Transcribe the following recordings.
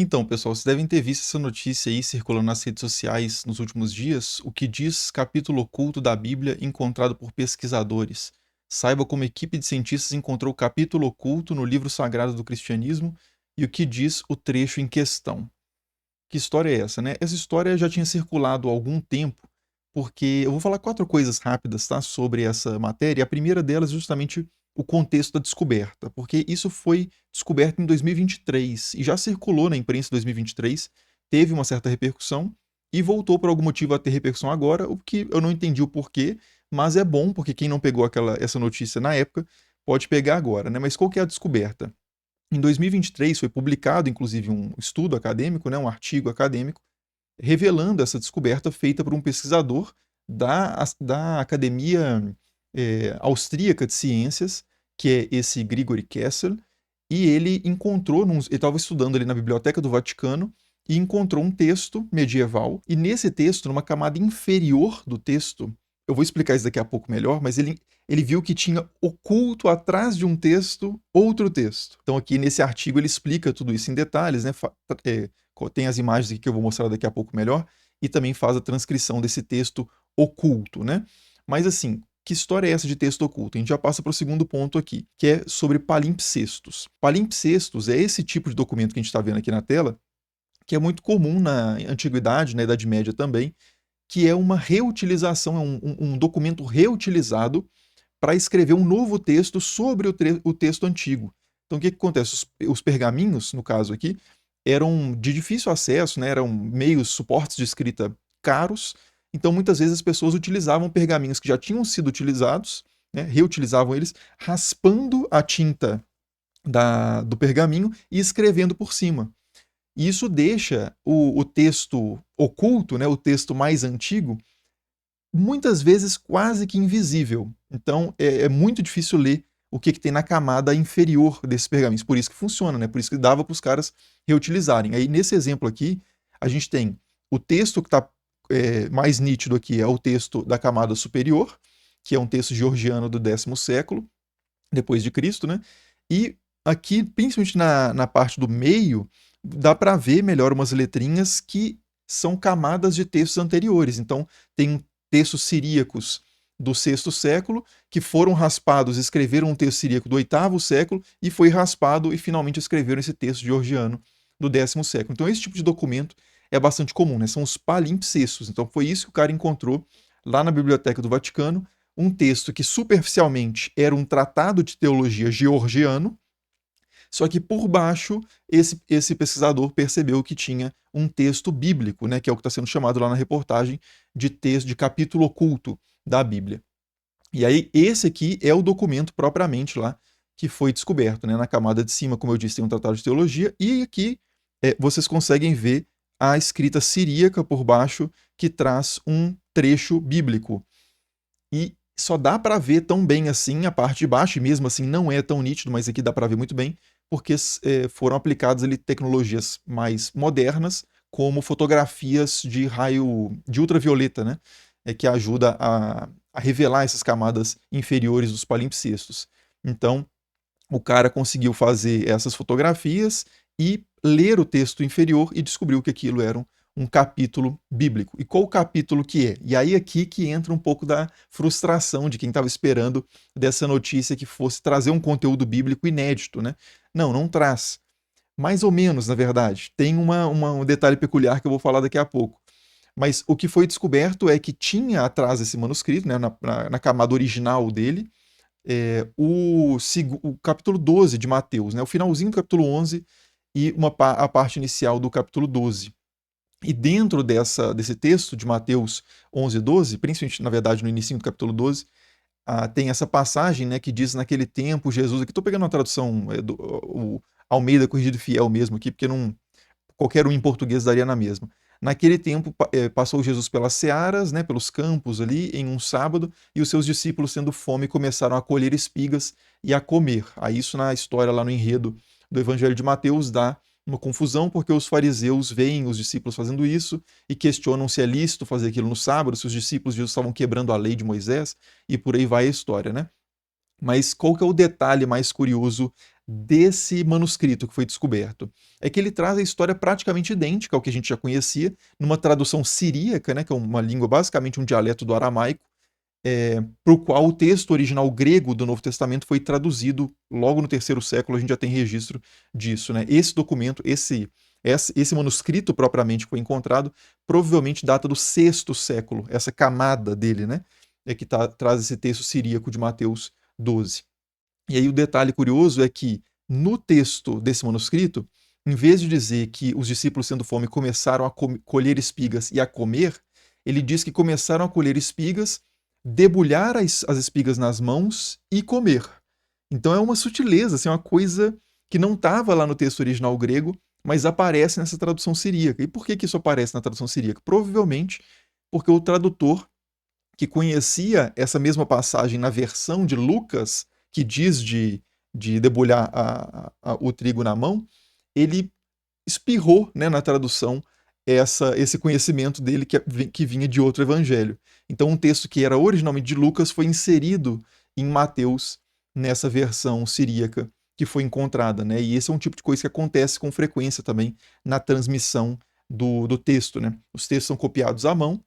Então, pessoal, vocês devem ter visto essa notícia aí circulando nas redes sociais nos últimos dias, o que diz capítulo oculto da Bíblia encontrado por pesquisadores. Saiba como equipe de cientistas encontrou o capítulo oculto no livro sagrado do cristianismo e o que diz o trecho em questão. Que história é essa, né? Essa história já tinha circulado há algum tempo, porque eu vou falar quatro coisas rápidas, tá, sobre essa matéria. A primeira delas é justamente o contexto da descoberta, porque isso foi descoberto em 2023 e já circulou na imprensa em 2023, teve uma certa repercussão e voltou por algum motivo a ter repercussão agora, o que eu não entendi o porquê, mas é bom porque quem não pegou essa notícia na época pode pegar agora, né? Mas qual que é a descoberta? Em 2023 foi publicado, inclusive, um estudo acadêmico, né, um artigo acadêmico, revelando essa descoberta feita por um pesquisador da Academia Austríaca de Ciências, que é esse Grigori Kessel, e ele encontrou, ele estava estudando ali na Biblioteca do Vaticano, e encontrou um texto medieval, e nesse texto, numa camada inferior do texto, eu vou explicar isso daqui a pouco melhor, mas ele viu que tinha oculto atrás de um texto outro texto. Então aqui nesse artigo ele explica tudo isso em detalhes, né? Tem as imagens aqui que eu vou mostrar daqui a pouco melhor, e também faz a transcrição desse texto oculto, né? Mas assim, que história é essa de texto oculto? A gente já passa para o segundo ponto aqui, que é sobre palimpsestos. Palimpsestos é esse tipo de documento que a gente está vendo aqui na tela, que é muito comum na antiguidade, na Idade Média também, que é uma reutilização, é um documento reutilizado para escrever um novo texto sobre o texto antigo. Então, o que acontece? Os pergaminhos, no caso aqui, eram de difícil acesso, né? Eram meios, suportes de escrita caros. Então, muitas vezes as pessoas utilizavam pergaminhos que já tinham sido utilizados, né? Reutilizavam eles, raspando a tinta do pergaminho e escrevendo por cima. E isso deixa o texto oculto, né? O texto mais antigo, muitas vezes quase que invisível. Então é muito difícil ler o que tem na camada inferior desses pergaminhos. Por isso que funciona, né? Por isso que dava para os caras reutilizarem. Aí nesse exemplo aqui, a gente tem o texto que está mais nítido aqui é o texto da camada superior, que é um texto georgiano do 10º século, depois de Cristo, né? E aqui, principalmente na parte do meio, dá para ver melhor umas letrinhas que são camadas de textos anteriores. Então, tem textos siríacos do 6º século que foram raspados, escreveram um texto siríaco do 8º século e foi raspado e finalmente escreveram esse texto georgiano do 10º século. Então, esse tipo de documento é bastante comum, né? São os palimpsestos. Então, foi isso que o cara encontrou lá na Biblioteca do Vaticano, um texto que superficialmente era um tratado de teologia georgiano, só que por baixo esse pesquisador percebeu que tinha um texto bíblico, né, que é o que está sendo chamado lá na reportagem de texto, de capítulo oculto da Bíblia. E aí esse aqui é o documento propriamente lá que foi descoberto, né, na camada de cima, como eu disse, tem um tratado de teologia, e aqui vocês conseguem ver a escrita siríaca por baixo que traz um trecho bíblico. E só dá para ver tão bem assim a parte de baixo, e mesmo assim não é tão nítido, mas aqui dá para ver muito bem, porque foram aplicadas ali tecnologias mais modernas, como fotografias de raio de ultravioleta, né? Que ajuda a revelar essas camadas inferiores dos palimpsestos. Então, o cara conseguiu fazer essas fotografias e ler o texto inferior e descobriu que aquilo era um capítulo bíblico. E qual o capítulo que é? E aí aqui que entra um pouco da frustração de quem estava esperando dessa notícia que fosse trazer um conteúdo bíblico inédito, né? Não, não traz. Mais ou menos, na verdade. Tem um detalhe peculiar que eu vou falar daqui a pouco. Mas o que foi descoberto é que tinha atrás desse manuscrito, né, na camada original dele, o capítulo 12 de Mateus, né, o finalzinho do capítulo 11 e a parte inicial do capítulo 12. E dentro desse texto de Mateus 11 e 12, principalmente, na verdade, no início do capítulo 12, tem essa passagem, né, que diz naquele tempo Jesus, aqui estou pegando uma tradução o Almeida Corrigido Fiel mesmo aqui, porque não, qualquer um em português daria na mesma. Naquele tempo passou Jesus pelas searas, né, pelos campos ali, em um sábado, e os seus discípulos, tendo fome, começaram a colher espigas e a comer. Aí isso na história, lá no enredo do Evangelho de Mateus, dá uma confusão, porque os fariseus veem os discípulos fazendo isso e questionam se é lícito fazer aquilo no sábado, se os discípulos de Jesus estavam quebrando a lei de Moisés, e por aí vai a história, né? Mas qual que é o detalhe mais curioso desse manuscrito que foi descoberto? É que ele traz a história praticamente idêntica ao que a gente já conhecia, numa tradução siríaca, né, que é uma língua, basicamente um dialeto do aramaico, para o qual o texto original grego do Novo Testamento foi traduzido logo no terceiro século. A gente já tem registro disso, né? Esse documento, esse manuscrito propriamente que foi encontrado, provavelmente data do sexto século, essa camada dele, né? É que traz esse texto siríaco de Mateus 12. E aí o detalhe curioso é que no texto desse manuscrito, em vez de dizer que os discípulos, sendo fome, começaram a colher espigas e a comer, ele diz que começaram a colher espigas, debulhar as espigas nas mãos e comer. Então é uma sutileza, assim, uma coisa que não estava lá no texto original grego, mas aparece nessa tradução siríaca. E por que isso aparece na tradução siríaca? Provavelmente porque o tradutor que conhecia essa mesma passagem na versão de Lucas, que diz de debulhar o trigo na mão, ele espirrou, né, na tradução esse conhecimento dele que vinha de outro evangelho. Então, um texto que era originalmente de Lucas foi inserido em Mateus nessa versão siríaca que foi encontrada, né? E esse é um tipo de coisa que acontece com frequência também na transmissão do texto, né? Os textos são copiados à mão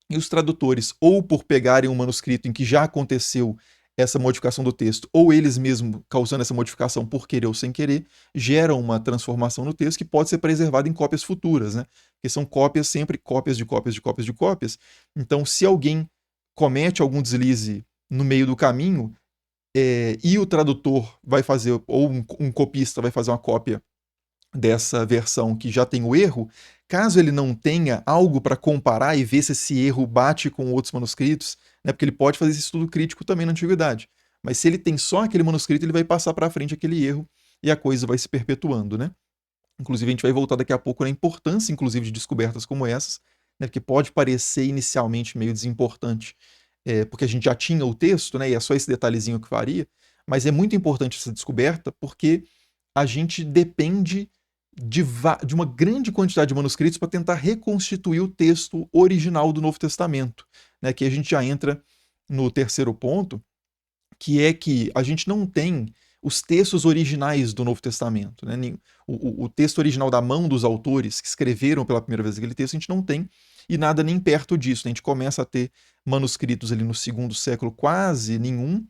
e os tradutores, ou por pegarem um manuscrito em que já aconteceu essa modificação do texto, ou eles mesmos causando essa modificação por querer ou sem querer, geram uma transformação no texto que pode ser preservada em cópias futuras, né? Porque são cópias, sempre cópias de cópias de cópias de cópias. Então, se alguém comete algum deslize no meio do caminho, e o tradutor vai fazer, ou um copista vai fazer uma cópia dessa versão que já tem o erro, caso ele não tenha algo para comparar e ver se esse erro bate com outros manuscritos, né, porque ele pode fazer esse estudo crítico também na antiguidade. Mas se ele tem só aquele manuscrito, ele vai passar para frente aquele erro e a coisa vai se perpetuando, né? Inclusive, a gente vai voltar daqui a pouco na importância, inclusive, de descobertas como essas, né, que pode parecer inicialmente meio desimportante, porque a gente já tinha o texto, né, e é só esse detalhezinho que varia, mas é muito importante essa descoberta porque a gente depende de uma grande quantidade de manuscritos para tentar reconstituir o texto original do Novo Testamento, né? Que a gente já entra no terceiro ponto, que é que a gente não tem os textos originais do Novo Testamento, né? O texto original da mão dos autores que escreveram pela primeira vez aquele texto, a gente não tem, e nada nem perto disso, né? A gente começa a ter manuscritos ali no segundo século, quase nenhum.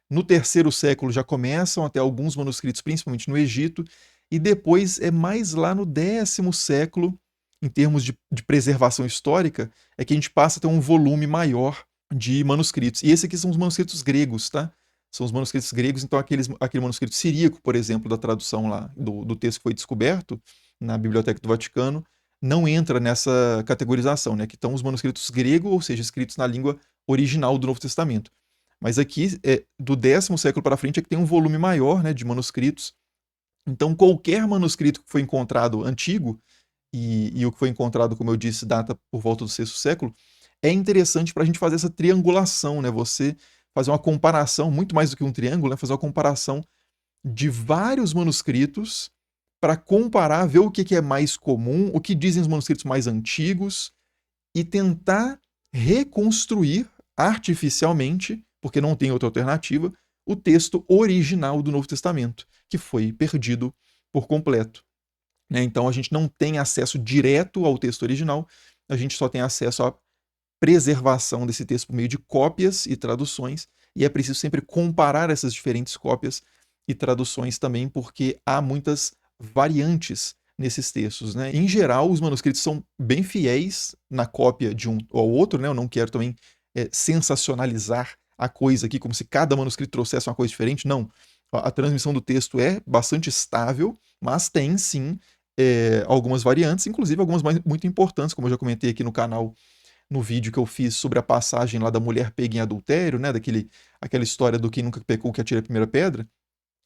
No terceiro século já começam a ter alguns manuscritos, principalmente no Egito, e depois é mais lá no 10º século, em termos de preservação histórica, é que a gente passa a ter um volume maior de manuscritos. E esses aqui são os manuscritos gregos, tá? São os manuscritos gregos, então aquele manuscrito siríaco, por exemplo, da tradução lá do texto que foi descoberto na Biblioteca do Vaticano, não entra nessa categorização, né? Que estão os manuscritos gregos, ou seja, escritos na língua original do Novo Testamento. Mas aqui, do 10º século para frente, é que tem um volume maior, né, de manuscritos. Então, qualquer manuscrito que foi encontrado antigo, e o que foi encontrado, como eu disse, data por volta do sexto século, é interessante para a gente fazer essa triangulação, né? Você fazer uma comparação, muito mais do que um triângulo, né? Fazer uma comparação de vários manuscritos para comparar, ver o que é mais comum, o que dizem os manuscritos mais antigos, e tentar reconstruir artificialmente, porque não tem outra alternativa, o texto original do Novo Testamento, que foi perdido por completo. Né? Então a gente não tem acesso direto ao texto original, a gente só tem acesso à preservação desse texto por meio de cópias e traduções, e é preciso sempre comparar essas diferentes cópias e traduções também, porque há muitas variantes nesses textos. Né? Em geral, os manuscritos são bem fiéis na cópia de um ao outro, né? Eu não quero também sensacionalizar a coisa aqui, como se cada manuscrito trouxesse uma coisa diferente. Não. A transmissão do texto é bastante estável, mas tem sim algumas variantes, inclusive algumas muito importantes, como eu já comentei aqui no canal, no vídeo que eu fiz sobre a passagem lá da mulher pega em adultério, né? Aquela história do quem nunca pecou que atira a primeira pedra.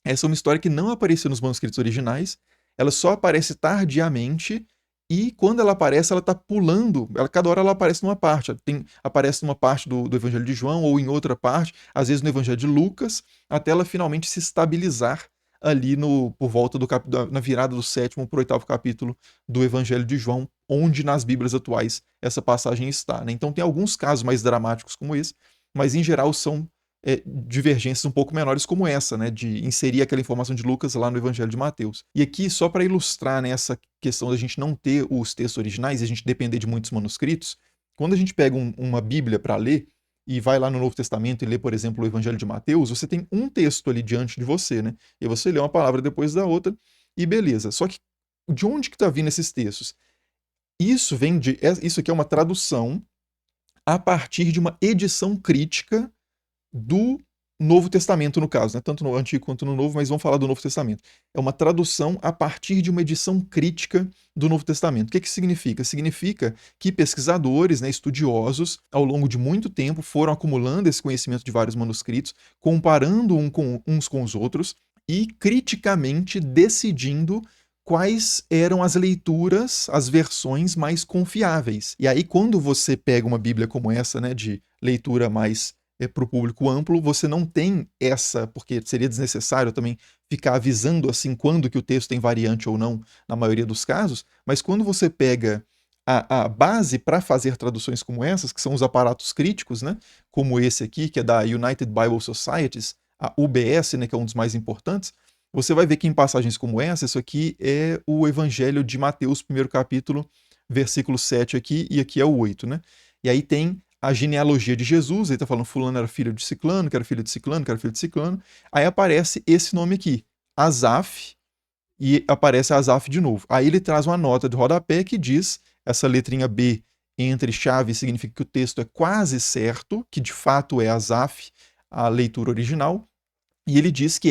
Essa é uma história que não apareceu nos manuscritos originais, ela só aparece tardiamente, e quando ela aparece, ela está pulando, cada hora ela aparece numa parte, aparece numa parte do Evangelho de João, ou em outra parte, às vezes no Evangelho de Lucas, até ela finalmente se estabilizar ali por volta na virada do 7º para o 8º capítulo do Evangelho de João, onde nas Bíblias atuais essa passagem está. Né? Então tem alguns casos mais dramáticos como esse, mas em geral são divergências um pouco menores como essa, né, de inserir aquela informação de Lucas lá no Evangelho de Mateus. E aqui, só para ilustrar, né, essa questão da gente não ter os textos originais e a gente depender de muitos manuscritos, quando a gente pega uma Bíblia para ler e vai lá no Novo Testamento e lê, por exemplo, o Evangelho de Mateus, você tem um texto ali diante de você, né? E você lê uma palavra depois da outra e beleza. Só que de onde que está vindo esses textos? Isso aqui é uma tradução a partir de uma edição crítica do Novo Testamento, no caso, né? Tanto no Antigo quanto no Novo, mas vamos falar do Novo Testamento. É uma tradução a partir de uma edição crítica do Novo Testamento. O que isso significa? Significa que pesquisadores, né, estudiosos, ao longo de muito tempo, foram acumulando esse conhecimento de vários manuscritos, comparando uns com os outros e criticamente decidindo quais eram as leituras, as versões mais confiáveis. E aí, quando você pega uma Bíblia como essa, né, de leitura mais para o público amplo, você não tem essa, porque seria desnecessário também ficar avisando assim quando que o texto tem variante ou não, na maioria dos casos, mas quando você pega a base para fazer traduções como essas, que são os aparatos críticos, né, como esse aqui, que é da United Bible Societies, a UBS, né, que é um dos mais importantes, você vai ver que em passagens como essa, isso aqui é o Evangelho de Mateus, primeiro capítulo, versículo 7 aqui, e aqui é o 8, né? E aí tem a genealogia de Jesus, aí tá falando fulano era filho de ciclano, que era filho de ciclano, que era filho de ciclano. Aí aparece esse nome aqui, Asaf, e aparece Asaf de novo. Aí ele traz uma nota de rodapé que diz, essa letrinha B entre chaves significa que o texto é quase certo, que de fato é Asaf, a leitura original, e ele diz que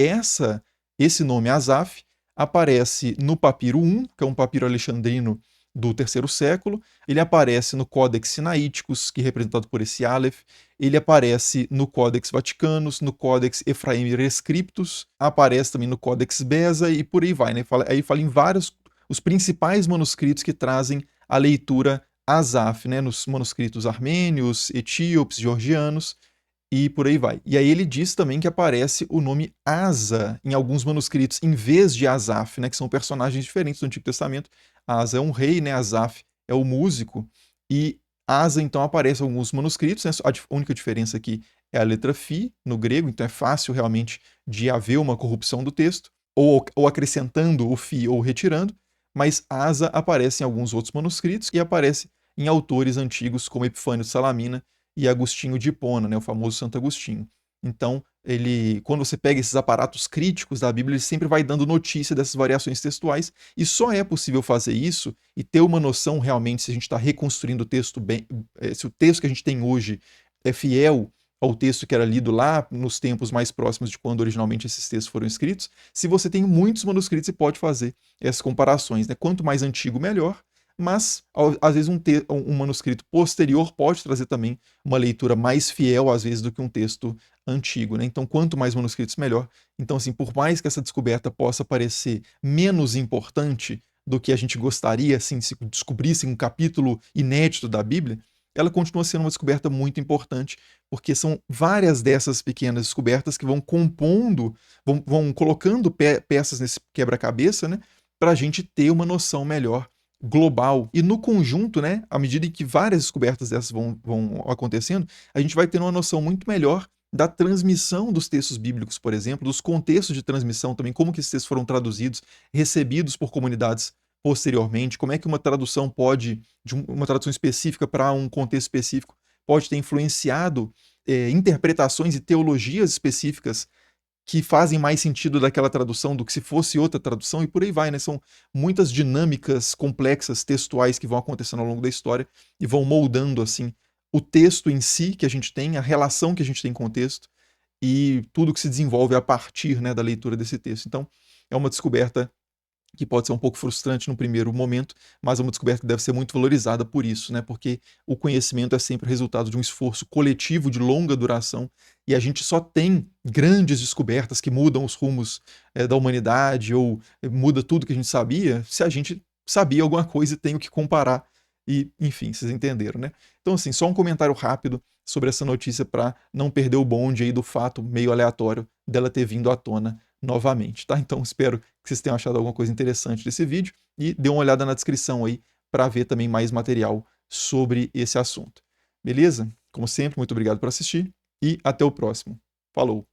esse nome Asaf aparece no papiro 1, que é um papiro alexandrino do terceiro século, ele aparece no Codex Sinaíticos, que é representado por esse Aleph, ele aparece no Codex Vaticanus, no Codex Ephraemi Rescriptus, aparece também no Codex Beza e por aí vai, né? Aí fala em vários, os principais manuscritos que trazem a leitura Asaf, né? Nos manuscritos armênios, etíopes, georgianos, e por aí vai. E aí ele diz também que aparece o nome Asa em alguns manuscritos, em vez de Asaf, né, que são personagens diferentes do Antigo Testamento. Asa é um rei, né, Asaf é o músico, e Asa então aparece em alguns manuscritos, né, a única diferença aqui é a letra Fi no grego, então é fácil realmente de haver uma corrupção do texto, ou acrescentando o Fi ou retirando, mas Asa aparece em alguns outros manuscritos e aparece em autores antigos como Epifânio de Salamina, e Agostinho de Hipona, né, o famoso Santo Agostinho. Então, quando você pega esses aparatos críticos da Bíblia, ele sempre vai dando notícia dessas variações textuais, e só é possível fazer isso e ter uma noção realmente se a gente está reconstruindo o texto bem, se o texto que a gente tem hoje é fiel ao texto que era lido lá nos tempos mais próximos de quando originalmente esses textos foram escritos, se você tem muitos manuscritos e pode fazer essas comparações, né? Quanto mais antigo, melhor, mas às vezes um manuscrito posterior pode trazer também uma leitura mais fiel, às vezes, do que um texto antigo, né? Então, quanto mais manuscritos, melhor. Então, assim, por mais que essa descoberta possa parecer menos importante do que a gente gostaria, assim, se descobrisse um capítulo inédito da Bíblia, ela continua sendo uma descoberta muito importante, porque são várias dessas pequenas descobertas que vão compondo, vão colocando peças nesse quebra-cabeça, né? Para a gente ter uma noção melhor global. E no conjunto, né, à medida em que várias descobertas dessas vão acontecendo, a gente vai tendo uma noção muito melhor da transmissão dos textos bíblicos, por exemplo, dos contextos de transmissão também, como que esses textos foram traduzidos, recebidos por comunidades posteriormente, como é que uma tradução pode, uma tradução específica para um contexto específico, pode ter influenciado interpretações e teologias específicas que fazem mais sentido daquela tradução do que se fosse outra tradução, e por aí vai, né? São muitas dinâmicas complexas textuais que vão acontecendo ao longo da história e vão moldando, assim, o texto em si que a gente tem, a relação que a gente tem com o texto e tudo que se desenvolve a partir, né, da leitura desse texto. Então, é uma descoberta que pode ser um pouco frustrante no primeiro momento, mas é uma descoberta que deve ser muito valorizada por isso, né? Porque o conhecimento é sempre o resultado de um esforço coletivo de longa duração e a gente só tem grandes descobertas que mudam os rumos da humanidade ou muda tudo que a gente sabia se a gente sabia alguma coisa e tem o que comparar. E, enfim, vocês entenderam, né? Então, assim, só um comentário rápido sobre essa notícia para não perder o bonde aí do fato meio aleatório dela ter vindo à tona novamente, tá? Então espero que vocês tenham achado alguma coisa interessante desse vídeo e dê uma olhada na descrição aí para ver também mais material sobre esse assunto. Beleza? Como sempre, muito obrigado por assistir e até o próximo. Falou!